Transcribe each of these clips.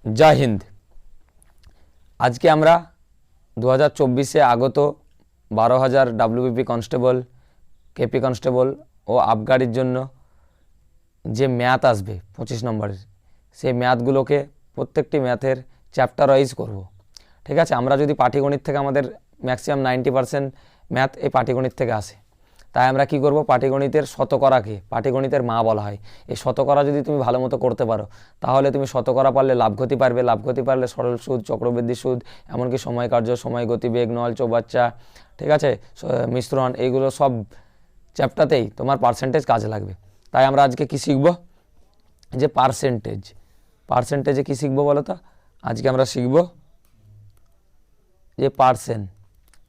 জয় হিন্দ। আজকে আমরা 2024-এ আগত 12,000 WBP কনস্টেবল, কেপি কনস্টেবল ও আবগারির জন্য যে ম্যাথ আসবে 25 নম্বরের, সেই ম্যাথগুলোকে প্রত্যেকটি ম্যাথের চ্যাপ্টার ওয়াইজ করব। ঠিক আছে, আমরা যদি পাটিগণিত থেকে আমাদের ম্যাক্সিমাম 90% ম্যাথ এই পাটিগণিত থেকে আসে, তাই আমরা কি করব, পাটিগণিতের শতকরাকে পাটিগণিতের মা বলা হয়। এই শতকরা যদি তুমি ভালো মতো করতে পারো, তাহলে তুমি শতকরা পারলে লাভ ক্ষতি পারবে, লাভ ক্ষতি পারলে সরল সুদ, চক্রবৃদ্ধি সুদ, এমনকি সময় কার্য, সময় গতিবেগ, নল চৌবাচ্চা, ঠিক আছে, মিশ্রণ, এইগুলো সব চ্যাপ্টারতেই তোমার পার্সেন্টেজ কাজে লাগবে। তাই আমরা আজকে কি শিখব, যে পার্সেন্টেজে কি শিখব বলো তো? আজকে আমরা শিখব যে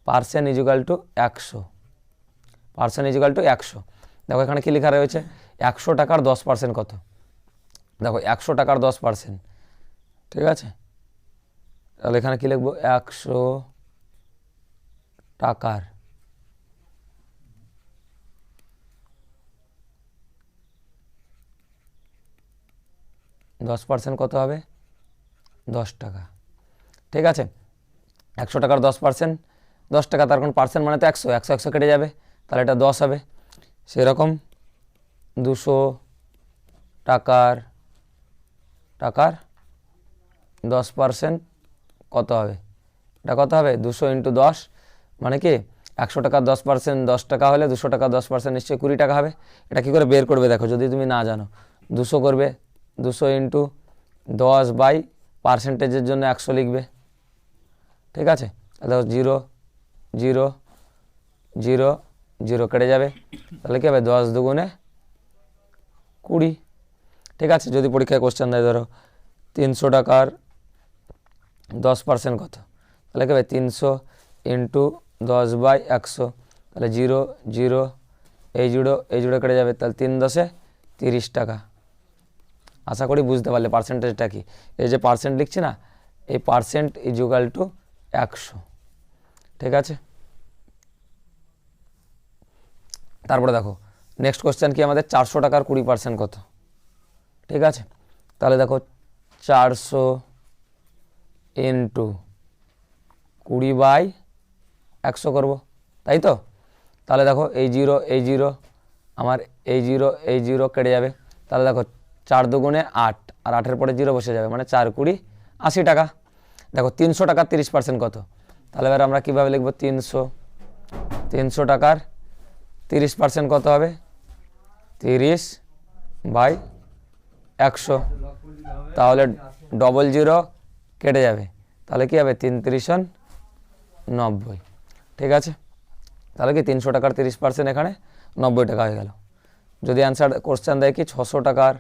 percent equal to 100। Percent equal to 100। দেখো এখানে কি লেখা রয়েছে, 100 টাকার 10% কত? দেখো 100 টাকার 10%, ঠিক আছে, তাহলে এখানে কি লিখবো, 100 টাকার 10% কত হবে? 10 টাকা। ঠিক আছে, 100 টাকার 10%, 10 টাকা, তার কোন পার্সেন্ট মানে তো 100, 100 কেটে যাবে, তাহলে এটা 10 হবে। সেরকম 200 টাকার 10% কত হবে? এটা কত হবে? 200 × 10, মানে কি 100 টাকার 10%, 10 টাকা হলে 200 টাকার 10% নিশ্চয়ই 20 টাকা হবে। এটা কি করে বের করবে দেখো, যদি তুমি না জানো, 200 করবে, 200 × 10 বাই পার্সেন্টেজের জন্য 100 লিখবে। ঠিক আছে, তাহলে 0 0 0 0 কেটে যাবে, তাহলে কি হবে, 10 দুগুণে 20। ঠিক আছে, যদি পরীক্ষায় কোশ্চেন দেয় ধরো 300 টাকার 10% কত, তাহলে কি হবে, 300 × 10 বাই 100, তাহলে 0 0 এই জুড়ো কেটে যাবে, তাহলে 3 10-এ 30 টাকা। আশা করি বুঝতে পারলে পার্সেন্টেজটা কি। এই যে পার্সেন্ট লিখছি না, এই পার্সেন্ট ইজুকাল টু 100। ঠিক আছে, তারপরে দেখো নেক্সট কোশ্চেন কি আমাদের, 400 টাকার 20% কত? ঠিক আছে, তাহলে দেখো 400 × 20/100 করব, তাই তো? তাহলে দেখো এই 0 আমার এই 0 কেটে যাবে, তাহলে দেখো 4 দুগুণে 8, আর 8-এর পরে 0 বসে যাবে, মানে 4 20 80 টাকা। দেখো 300 টাকার 30% কত? তাহলে এবার আমরা কীভাবে লিখব, 300 টাকার 30% কত হবে? 30/100, তাহলে 00 কেটে যাবে, তাহলে কি হবে, 3 × 90। ঠিক আছে, তাহলে কি 300 টাকার 30% এখানে 90 টাকা হয়ে গেল। যদি অ্যান্সার কোশ্চেন দেয় কি 600 টাকার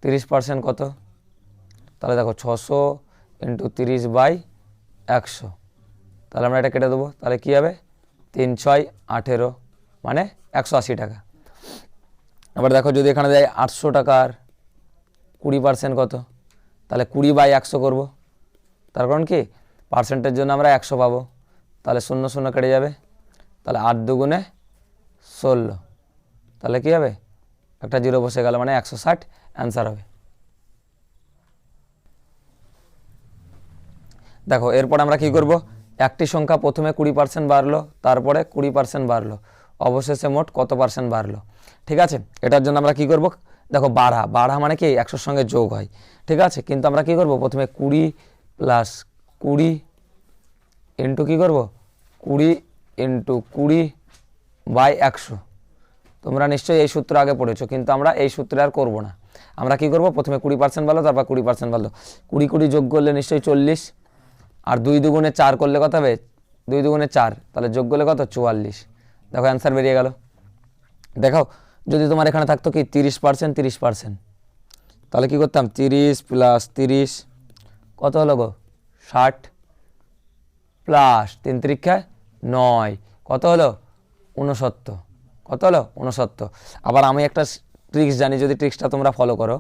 30% কত, তাহলে দেখো 600 × 30/100, তাহলে আমরা এটা কেটে দেবো, তাহলে কী হবে, 3 6 18, মানে 180 টাকা। আবার দেখো যদি এখানে দেয় 800 টাকার 20% কত, তাহলে 20/100 করব, তার কারণ কি পার্সেন্টের জন্য আমরা 100 পাবো, তাহলে 0 0 কেটে যাবে, তাহলে 8 দুগুণে 16, তাহলে কী হবে, একটা 0 বসে গেল, মানে 160 অ্যান্সার হবে। দেখো এরপর আমরা কি করব, একটি সংখ্যা প্রথমে 20% বাড়লো, তারপরে 20% বাড়লো, অবশেষে মোট কত পার্সেন্ট বাড়লো? ঠিক আছে, এটার জন্য আমরা কি করব, দেখো বাড়া মানে কি 100-র সঙ্গে যোগ হয়। ঠিক আছে, কিন্তু আমরা কি করব, প্রথমে 20 + 20 ইন্টু কী করব, 20 × 20/100। তোমরা নিশ্চয়ই এই সূত্র আগে পড়েছো, কিন্তু আমরা এই সূত্রে আর করব না। আমরা কি করব, প্রথমে 20% বাড়লো, তারপর 20% বাড়লো, 20 যোগ করলে নিশ্চয়ই 40, আর 2 দুগুণে 4 করলে কত হবে, 2 দুগুণে 4, তাহলে যোগ করলে কত, 44। দেখো অ্যান্সার বেরিয়ে গেল। দেখো যদি তোমার এখানে থাকতো কি 30%, তাহলে কি করতাম, 30 + 30 কত হলো গো, 60, প্লাস 3 × 9 কত হলো, 69, কত হলো, 69। আবার আমি একটা ট্রিক্স জানি, যদি ট্রিক্সটা তোমরা ফলো করো,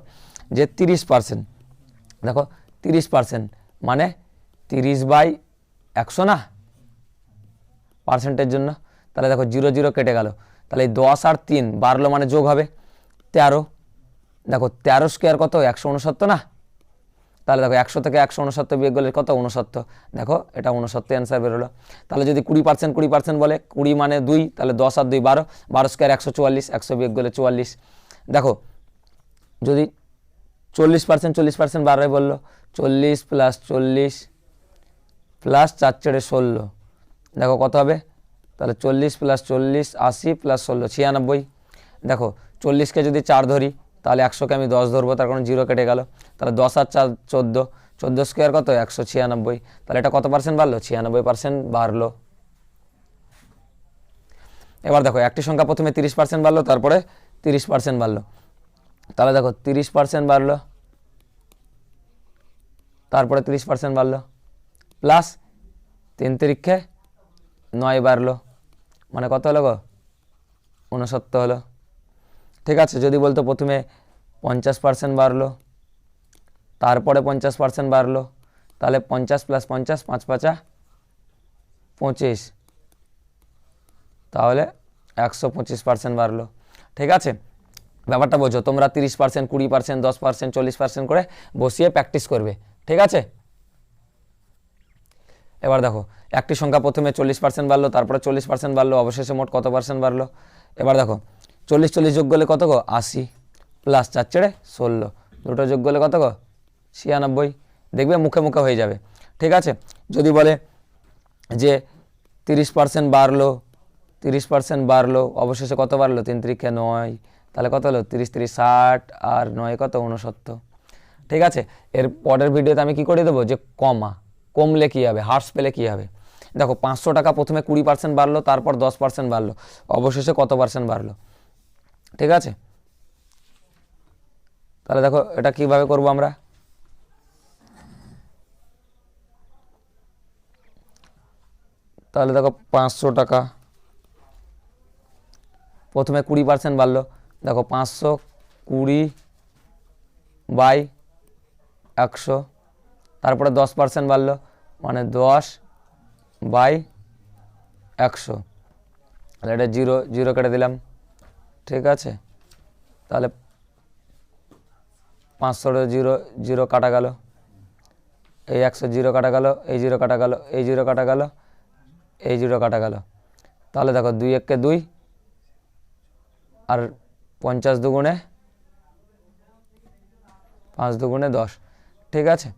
যে 30%, দেখো 30% মানে 30/100 না পার্সেন্টের জন্য, তাহলে দেখো 0 0 কেটে গেল, তাহলে এই 10 আর 3 বাড়লো, মানে যোগ হবে 13। দেখো 13 স্কোয়ার কত, 169 না, তাহলে দেখো 100 থেকে 169 বিয়োগ করলে কত 69, দেখো এটা 69 অ্যান্সার বেরোলো। তাহলে যদি 20% বলে 20 মানে 2, তাহলে 10 আর 2 12, 12 স্কোয়ার 144, 100 বিয়োগ করলে 44। দেখো যদি 40% 12 বললো, 40 + 40 + 4 × 16, দেখো কত হবে, তাহলে 40 + 40 80 + 16 96। দেখো 40কে যদি 4 ধরি তাহলে 100কে আমি 10 ধরবো, তার কারণে 0 কেটে গেল, তাহলে 10 আর 4 14, 14 স্কোয়ার কত 196, তাহলে এটা কত পার্সেন্ট বাড়লো 96% বাড়লো। এবার দেখো একটি সংখ্যা প্রথমে 30% বাড়লো, তারপরে 30% বাড়লো, তাহলে দেখো 30% বাড়লো, তারপরে 30% বাড়লো, প্লাস 3 তিরিক্ষে 9 বাড়লো, মানে কত হলো গো 69 হলো। ঠিক আছে, যদি বলতো প্রথমে 50% বাড়লো, তারপরে 50% বাড়লো, তাহলে 50 + 50 5 5 25, তাহলে 125% বাড়লো। ঠিক আছে, ব্যাপারটা বোঝো তোমরা। 30%, 20%, 10%, 40% করে বসিয়ে প্র্যাকটিস করবে। ঠিক আছে, এবার দেখো একটি সংখ্যা প্রথমে 40% বাড়লো, তারপরে 40% বাড়লো, অবশেষে মোট কত পার্সেন্ট বাড়লো। এবার দেখো 40 40 যোগ করলে কত গো 80, প্লাস 4 × 16, দুটো যোগ করলে কত গো 96, দেখবে মুখে মুখে হয়ে যাবে। ঠিক আছে, যদি বলে যে 30% বাড়লো, 30% বাড়লো, অবশেষে কত বাড়লো 3 তিরিক্ষে 9, তাহলে কত হলো 30 30 60 আর 9 কত 69। ঠিক আছে, এর পরের ভিডিওতে আমি কি করে দেবো যে কমলে কী হবে, হ্রাস পেলে কী হবে। দেখো 500 টাকা প্রথমে 20% বাড়লো, তারপর 10% বাড়লো, অবশেষে কত পার্সেন্ট বাড়লো। ঠিক আছে, তাহলে দেখো এটা কিভাবে করব আমরা। তাহলে দেখো 500 টাকা প্রথমে 20% বাড়লো, দেখো 520/100, তারপরে 10% বাড়লো, মানে 10/100, তাহলে এটা 0 0 কেটে দিলাম। ঠিক আছে, তাহলে 500 0 0 কাটা গেল, এই 100 0 কাটা গেল, এই 0 কাটা গেল, এই 0 কাটা গেল, এই 0 কাটা গেল, তাহলে দেখো 2 1 কে 2 আর 50 দুগুণে 5 দুগুণে 10। ঠিক আছে,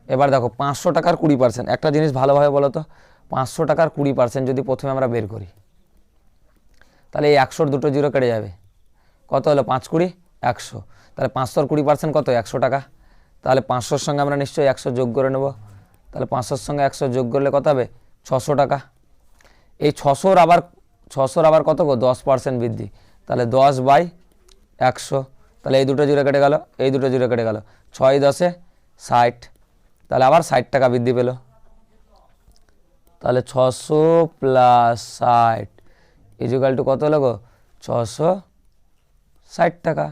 এবার দেখো 500 টাকার 20%, একটা জিনিস ভালোভাবে বলো তো, 500 টাকার 20% যদি প্রথমে আমরা বের করি, তাহলে এই 100 দুটো 0 কেটে যাবে, কত হলো 5 20 100, তাহলে 500 × 20% কত 100 টাকা, তাহলে 500-র সঙ্গে আমরা নিশ্চয়ই 100 যোগ করে নেব, তাহলে 500-র সঙ্গে 100 যোগ করলে কত হবে 600 টাকা। এই 600-র আবার কত গো 10% বৃদ্ধি, তাহলে 10/100, তাহলে এই দুটো 0 কেটে গেল, এই দুটো 0 কেটে গেল, 6 10 60, তাহলে আবার 60 টাকা বৃদ্ধি পেল, তাহলে 600 + 60 = কত হলো গো 660 টাকা,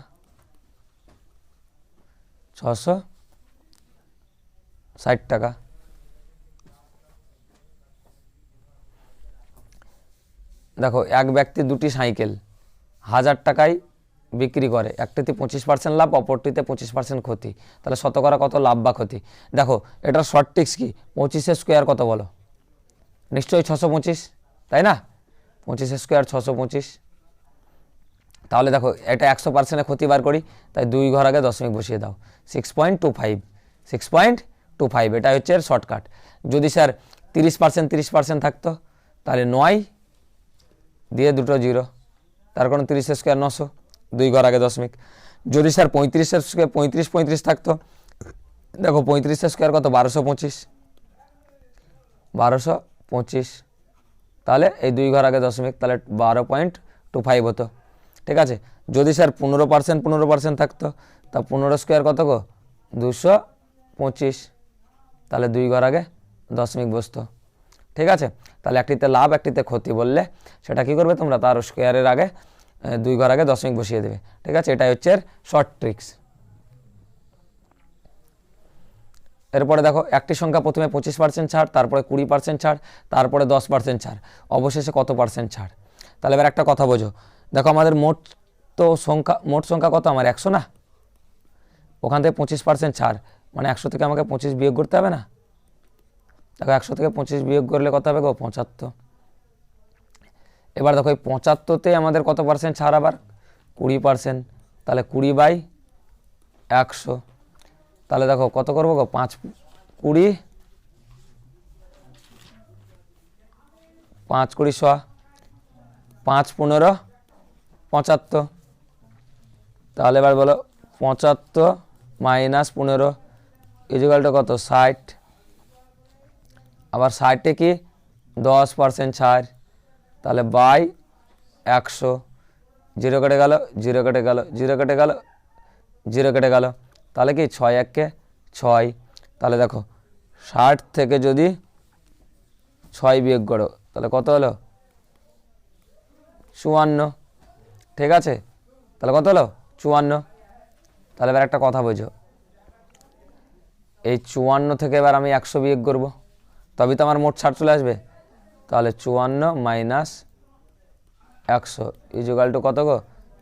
660 টাকা। দেখো এক ব্যক্তি দুটি সাইকেল 1000 টাকায় বিক্রি করে, একটিতে 25% লাভ, অপরটিতে 25% ক্ষতি, তাহলে শতকরা কত লাভ বা ক্ষতি। দেখো এটার শর্ট ট্রিক্স কি, 25-এর স্কোয়ার কত বলো, নিশ্চয়ই 625, তাই না, 25-এর স্কোয়ার 625, তাহলে দেখো এটা 100%-এ ক্ষতি বার করি, তাই 2 ঘর আগে দশমিক বসিয়ে দাও, 6.25, 6.25, এটা হচ্ছে এর শর্টকাট। যদি স্যার 30% থাকতো, তাহলে 9 দিয়ে দুটো 0, তার কারণ 30-এর স্কোয়ার 900, 2 ঘর আগে দশমিক। যদি স্যার 35-এর স্কোয়ার 35 থাকতো, দেখো 35-এর স্কোয়ার কত 1225, 1225, তাহলে এই 2 ঘর আগে দশমিক, তাহলে 12.25 হতো। ঠিক আছে, যদি স্যার 15% থাকতো, তা 15 স্কোয়ার কত গো 225, তাহলে 2 ঘর আগে দশমিক বসতো। ঠিক আছে, তাহলে একটিতে লাভ একটিতে ক্ষতি বললে সেটা কি করবে তোমরা, তার স্কোয়ারের আগে 2 ঘর আগে দশমিক বসিয়ে দেবে। ঠিক আছে, এটাই হচ্ছে শর্ট ট্রিক্স। এরপরে দেখো একটি সংখ্যা প্রথমে 25% ছাড়, তারপরে 20% ছাড়, তারপরে 10% ছাড়, অবশেষে কত পার্সেন্ট ছাড়। তাহলে এবার একটা কথা বোঝো, দেখো আমাদের মোট সংখ্যা কত আমার 100 না, ওখান থেকে 25% ছাড়, মানে 100 থেকে আমাকে 25 বিয়োগ করতে হবে না। দেখো 100 থেকে 25 বিয়োগ করলে কত হবে গো? 75। এবার দেখো এই 75তে আমাদের কত পার্সেন্ট ছাড়? আবার 20%। তাহলে 20/100। তাহলে দেখো কত করবো গো? 5 20 5 20 100, 5 15 75। তাহলে এবার বলো 75 মাইনাস 15 ইকুয়াল টু কত? 60। আবার 60-এ কি 10% ছাড়, তাহলে বাই 100। 0 কেটে গেল, 0 কেটে গেল, 0 কেটে গেল, 0 কেটে গেল। তাহলে কি 6 1 6। তাহলে দেখো 60 থেকে যদি 6 বিয়োগ করো তাহলে কত হলো? 54। ঠিক আছে, তাহলে কত হলো? 54। তাহলে এবার একটা কথা বোঝো, এই 54 থেকে এবার আমি 100 বিয়োগ করবো, তবেই তো আমার মোট ছাড় চলে আসবে। তাহলে 54 মাইনাস 100 ইকুয়াল টু কত গো?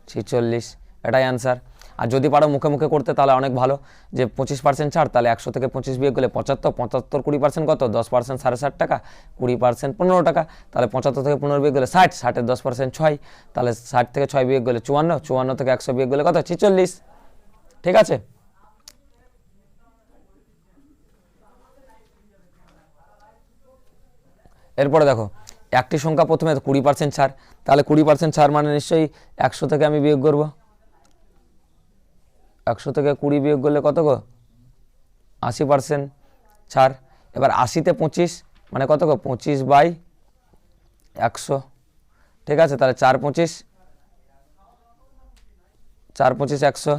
46। এটাই অ্যান্সার। আর যদি পারো মুখে মুখে করতে তাহলে অনেক ভালো, যে 25% ছাড়, তাহলে 100 থেকে 25 বিয়োগ করলে 75, 75 20% কত? 10% 60.5 টাকা, 20% 15 টাকা। তাহলে 75 থেকে 15 বিয়োগ করলে 60, 60-এর 10% 6, তাহলে 60 থেকে 6 বিয়োগ করলে 54, 54 থেকে 100 বিয়োগ করলে কত? 46। ঠিক আছে। এরপরে দেখো একটি সংখ্যা প্রথমে 20% ছাড়, তাহলে 20% ছাড় মানে নিশ্চয়ই 100 থেকে আমি বিয়োগ করব। 100 থেকে 20 বিয়োগ করলে কত গো? 80% ছাড়। এবার 80-তে 25 মানে কত গো? 25/100। ঠিক আছে, তাহলে 4 25 4 25 100,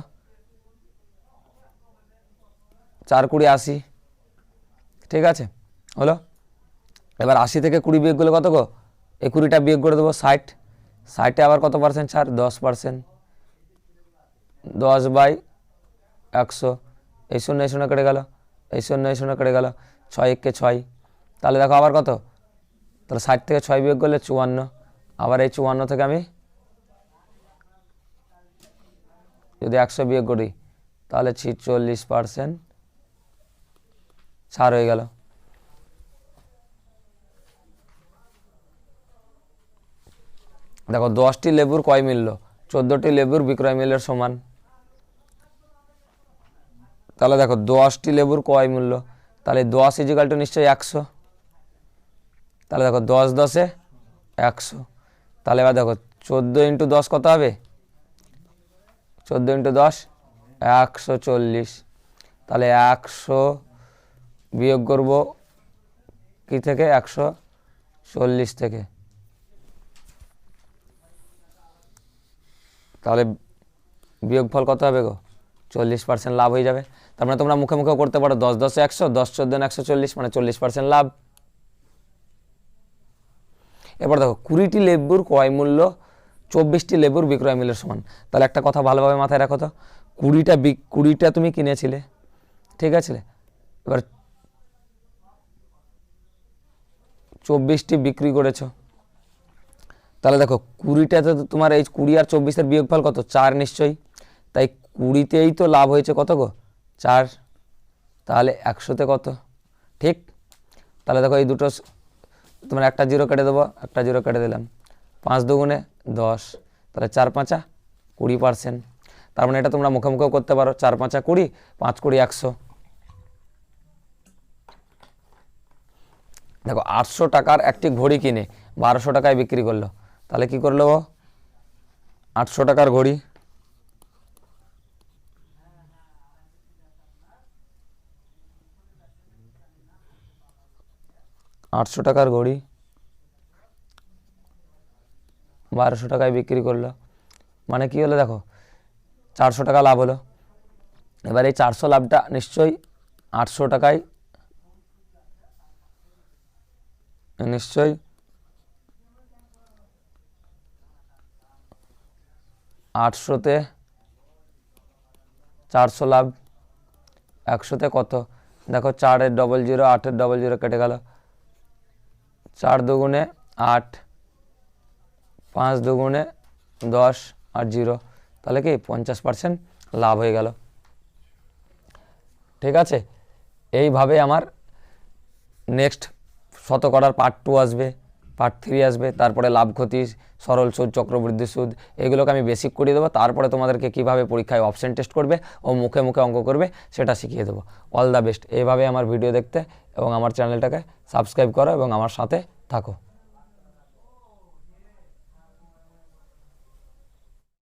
4 20 80। ঠিক আছে, হলো। এবার 80 থেকে 20 বিয়োগ করলে কত গো? এই 20টা বিয়োগ করে দেবো 60। 60-এ আবার কত পার্সেন্ট ছাড়? 10%। 10/100। এই 0 এই 0 কেটে গেল, এই 0 এই 0 কেটে গেল, 6 1 6। তাহলে দেখো আবার কত? তাহলে 60 থেকে 6 বিয়োগ করলে 54। আবার এই 54 থেকে আমি যদি 100 বিয়োগ করি তাহলে 46% ছাড় হয়ে গেল। দেখো 10টি লেবুর কয় মূল্য? 14টি লেবুর বিক্রয় মূল্যের সমান। তাহলে দেখো 10টি লেবুর কয় মূল্য? তাহলে 10 ইকুয়াল টু নিশ্চয়ই 100। তাহলে দেখো 10 10-এ 100। তাহলে এবার দেখো 14 ইন্টু 10 কত হবে? 14 ইন্টু 10 140। তাহলে 100 বিয়োগ করব কি থেকে? 140 থেকে। তাহলে বিয়োগফল কত হবে গো? 40% লাভ হয়ে যাবে। তার মানে তোমরা মুখে মুখেও করতে পারো 10 10-এ 100, 10 14 140 মানে 40% লাভ। এবার দেখো 20টি লেবুর ক্রয় মূল্য 24টি লেবুর বিক্রয় মূল্যের সমান। তাহলে একটা কথা ভালোভাবে মাথায় রাখো তো, 20টা তুমি কিনেছিলে, ঠিক আছে, এবার 24টি বিক্রি করেছো। তাহলে দেখো 20টাতে তো তোমার এই 20 আর 24-এর বিয়োগফল কত? 4 নিশ্চয়ই। তাই 20তেই তো লাভ হয়েছে কত গো? 4। তাহলে 100-তে কত? ঠিক। তাহলে দেখো এই দুটো তোমার একটা 0 কেটে দেবো, একটা 0 কেটে দিলাম, 5 দুগুণে 10, তাহলে 4 5 20%। তার মানে এটা তোমরা মুখে মুখেও করতে পারো, 4 5 20, 5 20 100। দেখো 800 টাকার একটি ঘড়ি কিনে 1200 টাকায় বিক্রি করলো, তাহলে কি করলো? 800 টাকার ঘড়ি, 800 টাকার ঘড়ি 1200 টাকায় বিক্রি করলো, মানে কি হলো? দেখো 400 টাকা লাভ হলো। এবার এই 400 লাভটা নিশ্চয়ই 800 টাকায়, নিশ্চয়ই 800-তে 400 লাভ, 100-তে কত? দেখো 4-এর 00, 8-এর 00 কেটে গেল, 4 দুগুণে 8, 5 দুগুণে 10 আর 0, তাহলে কি 50% লাভ হয়ে গেল। ঠিক আছে, এইভাবে আমার নেক্সট শতকরার পার্ট 2 আসবে, পার্ট 3 আসবে, তারপরে লাভ ক্ষতি, সরল সুদ, চক্রবৃদ্ধি সুদ, এগুলোকে আমি বেসিক করিয়ে দেবো। তারপরে তোমাদেরকে কীভাবে পরীক্ষায় অপশন টেস্ট করবে ও মুখে মুখে অঙ্ক করবে সেটা শিখিয়ে দেবো। All the best. এইভাবে আমার ভিডিও দেখতে এবং আমার চ্যানেলটাকে সাবস্ক্রাইব করো এবং আমার সাথে থাকো।